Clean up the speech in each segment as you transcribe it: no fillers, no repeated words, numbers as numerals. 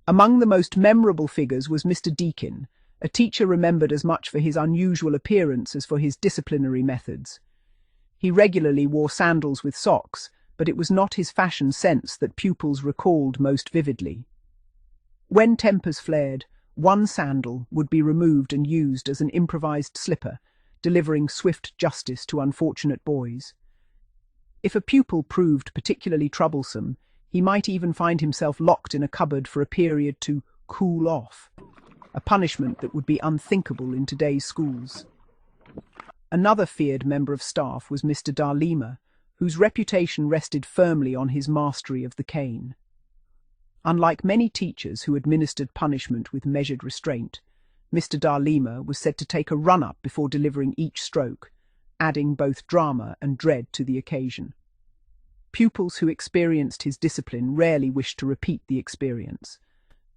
Among the most memorable figures was Mr. Deakin, a teacher remembered as much for his unusual appearance as for his disciplinary methods. He regularly wore sandals with socks, but it was not his fashion sense that pupils recalled most vividly. When tempers flared, one sandal would be removed and used as an improvised slipper, delivering swift justice to unfortunate boys. If a pupil proved particularly troublesome, he might even find himself locked in a cupboard for a period to cool off, a punishment that would be unthinkable in today's schools. Another feared member of staff was Mr. Darlima, whose reputation rested firmly on his mastery of the cane. Unlike many teachers who administered punishment with measured restraint, Mr. Darlima was said to take a run-up before delivering each stroke, adding both drama and dread to the occasion. Pupils who experienced his discipline rarely wished to repeat the experience,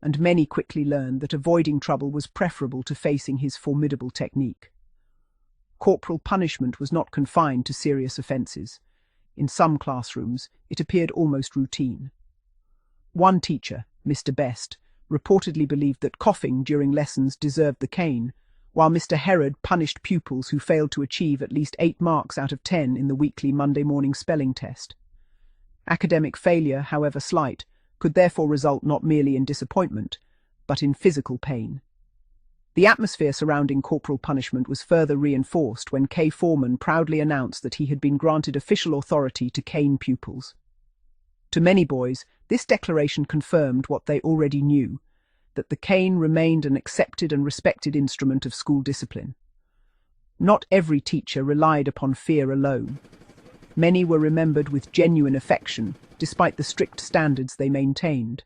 and many quickly learned that avoiding trouble was preferable to facing his formidable technique. Corporal punishment was not confined to serious offences. In some classrooms, it appeared almost routine. One teacher, Mr. Best, reportedly believed that coughing during lessons deserved the cane, while Mr. Herod punished pupils who failed to achieve at least 8 marks out of 10 in the weekly Monday morning spelling test. Academic failure, however slight, could therefore result not merely in disappointment, but in physical pain. The atmosphere surrounding corporal punishment was further reinforced when K. Foreman proudly announced that he had been granted official authority to cane pupils. To many boys, this declaration confirmed what they already knew, that the cane remained an accepted and respected instrument of school discipline. Not every teacher relied upon fear alone. Many were remembered with genuine affection, despite the strict standards they maintained.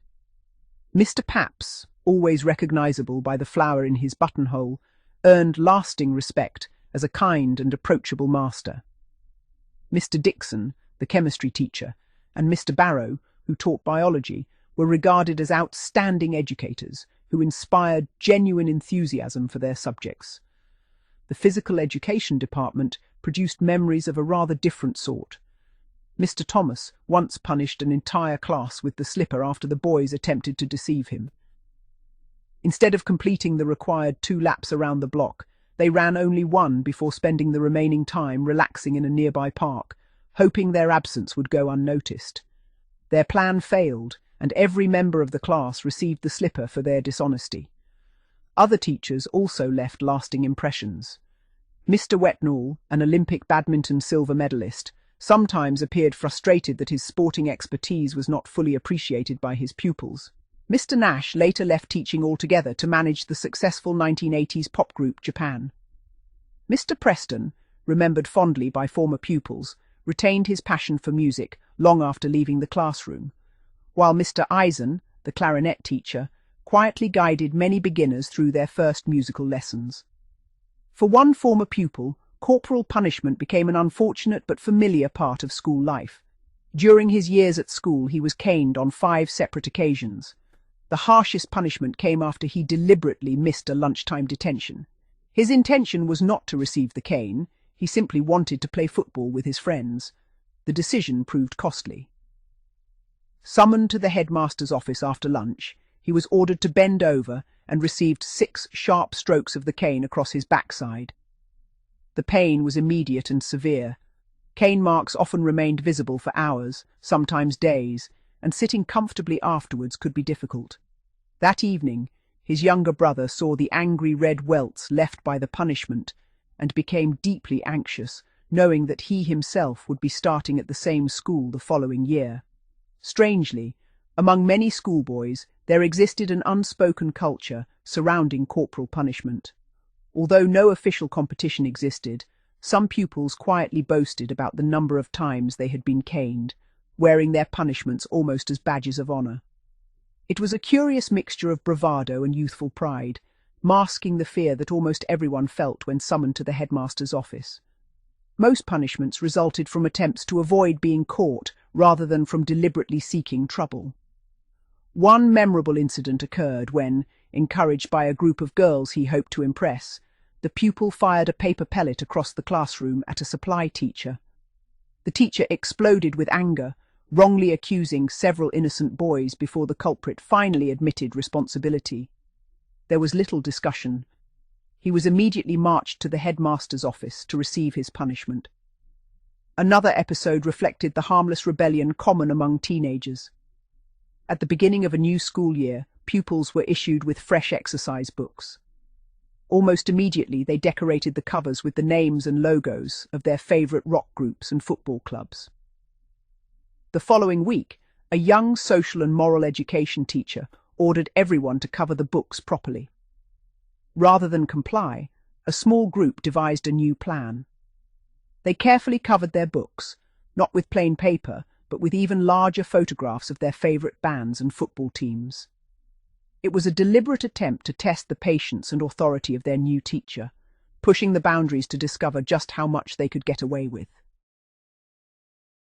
Mr. Paps, always recognisable by the flower in his buttonhole, earned lasting respect as a kind and approachable master. Mr. Dixon, the chemistry teacher, and Mr. Barrow, who taught biology, were regarded as outstanding educators who inspired genuine enthusiasm for their subjects. The physical education department produced memories of a rather different sort. Mr. Thomas once punished an entire class with the slipper after the boys attempted to deceive him. Instead of completing the required 2 laps around the block, they ran only 1 before spending the remaining time relaxing in a nearby park, hoping their absence would go unnoticed. Their plan failed, and every member of the class received the slipper for their dishonesty. Other teachers also left lasting impressions. Mr. Wetnall, an Olympic badminton silver medalist, sometimes appeared frustrated that his sporting expertise was not fully appreciated by his pupils. Mr. Nash later left teaching altogether to manage the successful 1980s pop group Japan. Mr. Preston, remembered fondly by former pupils, retained his passion for music long after leaving the classroom, while Mr. Eisen, the clarinet teacher, quietly guided many beginners through their first musical lessons. For one former pupil, corporal punishment became an unfortunate but familiar part of school life. During his years at school, he was caned on 5 separate occasions. The harshest punishment came after he deliberately missed a lunchtime detention. His intention was not to receive the cane, he simply wanted to play football with his friends. The decision proved costly. Summoned to the headmaster's office after lunch, he was ordered to bend over and received 6 sharp strokes of the cane across his backside. The pain was immediate and severe. Cane marks often remained visible for hours, sometimes days, and sitting comfortably afterwards could be difficult. That evening, his younger brother saw the angry red welts left by the punishment and became deeply anxious, knowing that he himself would be starting at the same school the following year. Strangely, among many schoolboys, there existed an unspoken culture surrounding corporal punishment. Although no official competition existed, some pupils quietly boasted about the number of times they had been caned, wearing their punishments almost as badges of honour. It was a curious mixture of bravado and youthful pride, masking the fear that almost everyone felt when summoned to the headmaster's office. Most punishments resulted from attempts to avoid being caught rather than from deliberately seeking trouble. One memorable incident occurred when, encouraged by a group of girls he hoped to impress, the pupil fired a paper pellet across the classroom at a supply teacher. The teacher exploded with anger, wrongly accusing several innocent boys before the culprit finally admitted responsibility. There was little discussion. He was immediately marched to the headmaster's office to receive his punishment. Another episode reflected the harmless rebellion common among teenagers. At the beginning of a new school year, pupils were issued with fresh exercise books. Almost immediately, they decorated the covers with the names and logos of their favorite rock groups and football clubs. The following week, a young social and moral education teacher ordered everyone to cover the books properly. Rather than comply, a small group devised a new plan. They carefully covered their books, not with plain paper, but with even larger photographs of their favorite bands and football teams. It was a deliberate attempt to test the patience and authority of their new teacher, pushing the boundaries to discover just how much they could get away with.